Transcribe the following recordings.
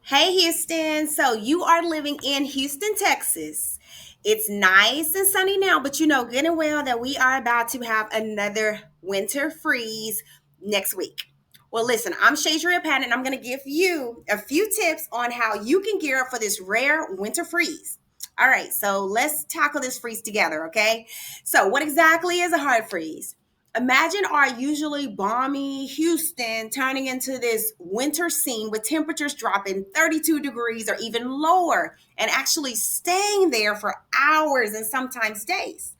Hey, Houston. So you are living in Houston, Texas. It's nice and sunny now, but you know good and well that we are about to have another winter freeze next week. Well, listen, I'm Shadrya Patton, and I'm going to give you a few tips on how you can gear up for this rare winter freeze. All right, so let's tackle this freeze together, okay? So, what exactly is a hard freeze? Imagine our usually balmy Houston turning into this winter scene with temperatures dropping 32 degrees or even lower and actually staying there for hours and sometimes days.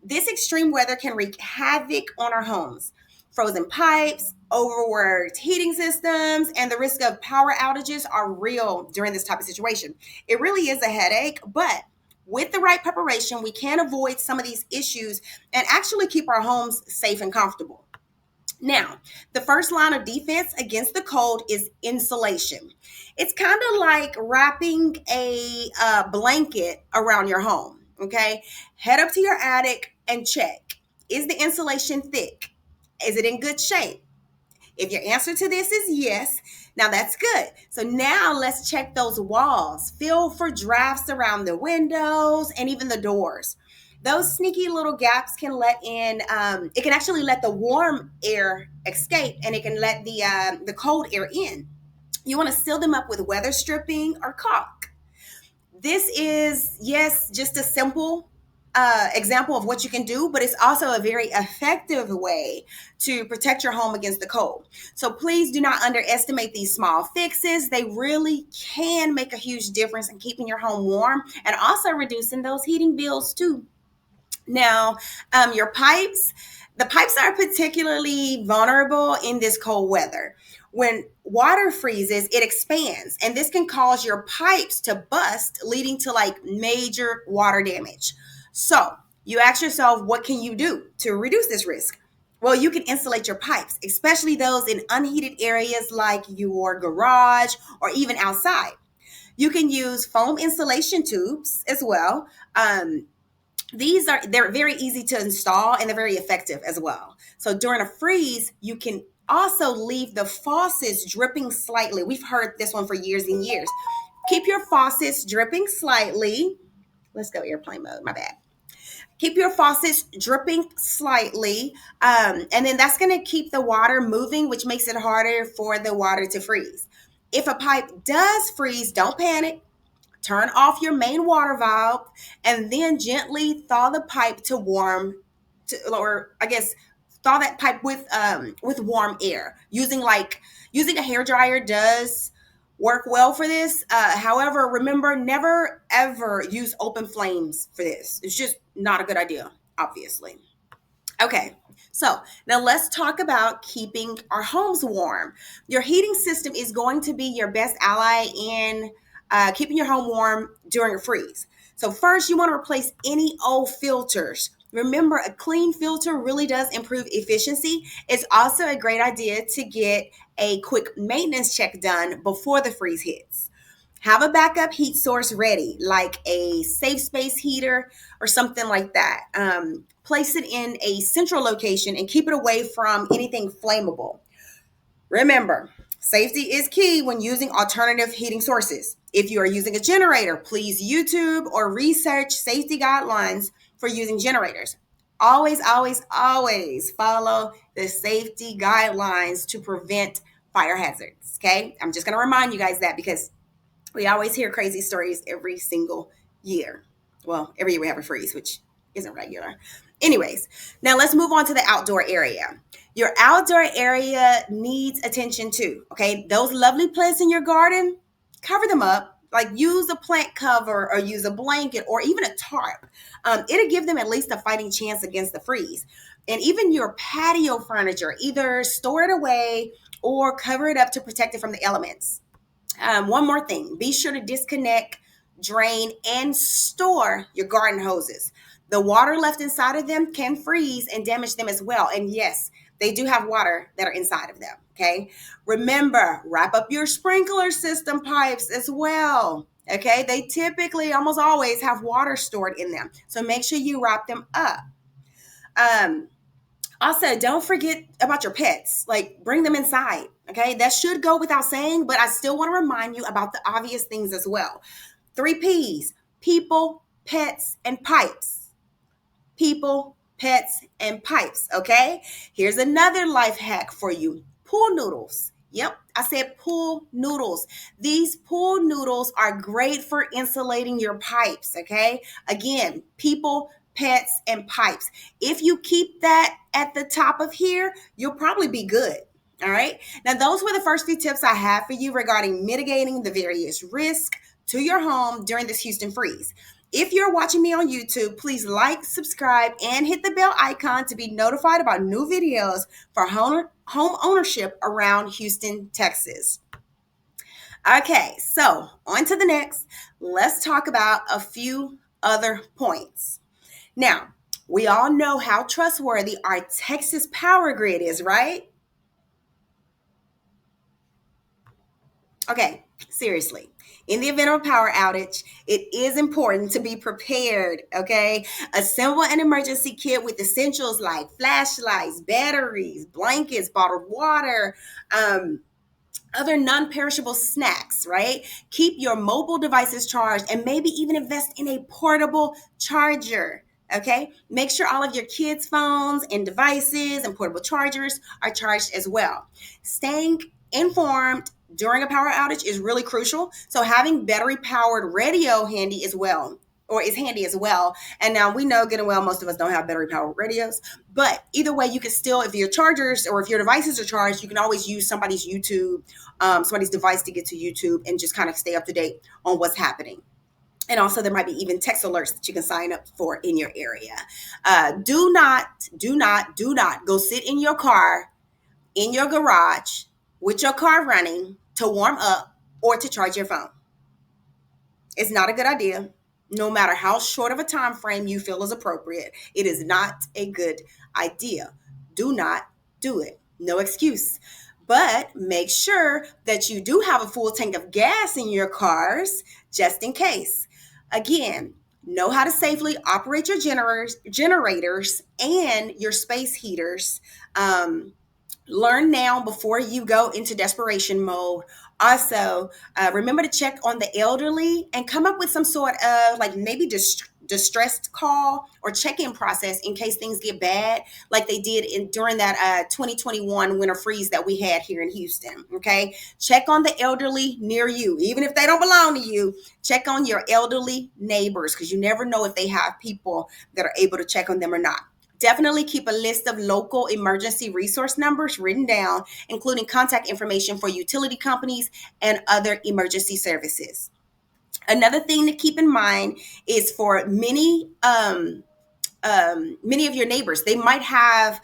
This extreme weather can wreak havoc on our homes. Frozen pipes, overworked heating systems, and the risk of power outages are real during this type of situation. It really is a headache, but with the right preparation, we can avoid some of these issues and actually keep our homes safe and comfortable. Now, the first line of defense against the cold is insulation. It's kind of like wrapping a blanket around your home, okay? Head up to your attic and check. Is the insulation thick? Is it in good shape? If your answer to this is yes, now that's good. So now let's check those walls. Feel for drafts around the windows and even the doors. Those sneaky little gaps can let in. It can actually let the warm air escape, and it can let the cold air in. You want to seal them up with weather stripping or caulk. This is, yes, just a simple example of what you can do, but it's also a very effective way to protect your home against the cold. So please do not underestimate these small fixes. They really can make a huge difference in keeping your home warm and also reducing those heating bills too. Now, your pipes, the pipes are particularly vulnerable in this cold weather. When water freezes, it expands, and this can cause your pipes to bust, leading to like major water damage. So, you ask yourself, what can you do to reduce this risk? Well, you can insulate your pipes, especially those in unheated areas like your garage or even outside. You can use foam insulation tubes as well. They're very easy to install and they're very effective as well. So during a freeze, you can also leave the faucets dripping slightly. We've heard this one for years and years. Keep your faucets dripping slightly. Let's go airplane mode. My bad. Keep your faucets dripping slightly, and then that's going to keep the water moving, which makes it harder for the water to freeze. If a pipe does freeze, don't panic. Turn off your main water valve and then gently thaw the pipe to warm, or I guess thaw that pipe with warm air. Using a hair dryer does work well for this. However, remember, never ever use open flames for this. It's just not a good idea, obviously. Okay, so now let's talk about keeping our homes warm. Your heating system is going to be your best ally in keeping your home warm during a freeze. So, first, you want to replace any old filters. Remember, a clean filter really does improve efficiency. It's also a great idea to get a quick maintenance check done before the freeze hits. Have a backup heat source ready, like a safe space heater or something like that. Place it in a central location and keep it away from anything flammable. Remember, safety is key when using alternative heating sources. If you are using a generator, please YouTube or research safety guidelines for using generators. Always, always, always follow the safety guidelines to prevent fire hazards. Okay. I'm just going to remind you guys that because we always hear crazy stories every single year. Well, every year we have a freeze, which isn't regular. Anyways, now let's move on to the outdoor area. Your outdoor area needs attention too. Okay, those lovely plants in your garden, cover them up. Like use a plant cover or use a blanket or even a tarp. It'll give them at least a fighting chance against the freeze. And even your patio furniture, either store it away or cover it up to protect it from the elements. One more thing, be sure to disconnect, drain, and store your garden hoses. The water left inside of them can freeze and damage them as well. And yes, they do have water that are inside of them. Okay. Remember, wrap up your sprinkler system pipes as well. Okay. They typically almost always have water stored in them. So make sure you wrap them up. Um, Also, don't forget about your pets. Like, bring them inside. Okay, that should go without saying, but I still want to remind you about the obvious things as well. Three P's: people, pets, and pipes. People, pets, and pipes. Okay, here's another life hack for you: pool noodles. Yep, I said pool noodles. These pool noodles are great for insulating your pipes. Okay, again, people, pets, and pipes. If you keep that at the top of here, you'll probably be good. All right. Now, those were the first few tips I have for you regarding mitigating the various risks to your home during this Houston freeze. If you're watching me on YouTube, please like, subscribe, and hit the bell icon to be notified about new videos for home ownership around Houston, Texas. Okay, so on to the next. Let's talk about a few other points. Now, we all know how trustworthy our Texas power grid is, right? Okay, seriously. In the event of a power outage, it is important to be prepared, okay? Assemble an emergency kit with essentials like flashlights, batteries, blankets, bottled water, other non-perishable snacks, right? Keep your mobile devices charged and maybe even invest in a portable charger. Okay, make sure all of your kids' phones and devices and portable chargers are charged as well. Staying informed during a power outage is really crucial. So having battery powered radio handy as well, or is handy as well. And now we know good and well most of us don't have battery powered radios, but either way, you can still, if your chargers or if your devices are charged, you can always use somebody's YouTube, somebody's device to get to YouTube and just kind of stay up to date on what's happening. And also, there might be even text alerts that you can sign up for in your area. Do not go sit in your car, in your garage, with your car running to warm up or to charge your phone. It's not a good idea. No matter how short of a time frame you feel is appropriate, it is not a good idea. Do not do it. No excuse. But make sure that you do have a full tank of gas in your cars just in case. Again, know how to safely operate your generators and your space heaters. Learn now before you go into desperation mode. Also, remember to check on the elderly and come up with some sort of like maybe distressed call or check-in process in case things get bad, like they did during that 2021 winter freeze that we had here in Houston. Okay, check on the elderly near you, even if they don't belong to you. Check on your elderly neighbors because you never know if they have people that are able to check on them or not. Definitely keep a list of local emergency resource numbers written down, including contact information for utility companies and other emergency services. Another thing to keep in mind is for many of your neighbors, they might have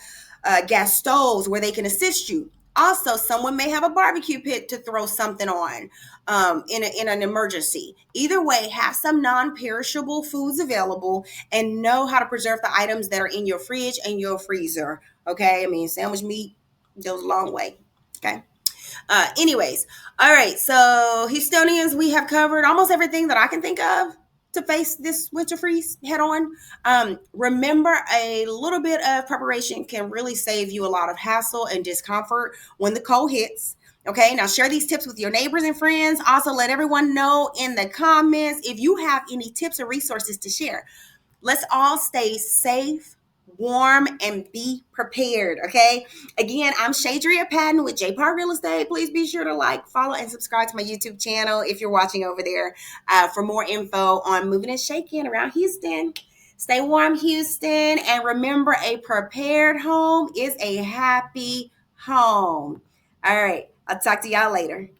gas stoves where they can assist you. Also, someone may have a barbecue pit to throw something on in an emergency. Either way, have some non-perishable foods available and know how to preserve the items that are in your fridge and your freezer. Okay, I mean, sandwich meat goes a long way. Okay. Anyways, all right. So Houstonians, we have covered almost everything that I can think of to face this winter freeze head on. Remember, a little bit of preparation can really save you a lot of hassle and discomfort when the cold hits. Okay, now share these tips with your neighbors and friends. Also, let everyone know in the comments if you have any tips or resources to share. Let's all stay safe, warm, and be prepared. Okay. Again, I'm Shadrya Patton with J Park Real Estate. Please be sure to like, follow, and subscribe to my YouTube channel if you're watching over there for more info on moving and shaking around Houston. Stay warm, Houston. And remember, a prepared home is a happy home. All right. I'll talk to y'all later.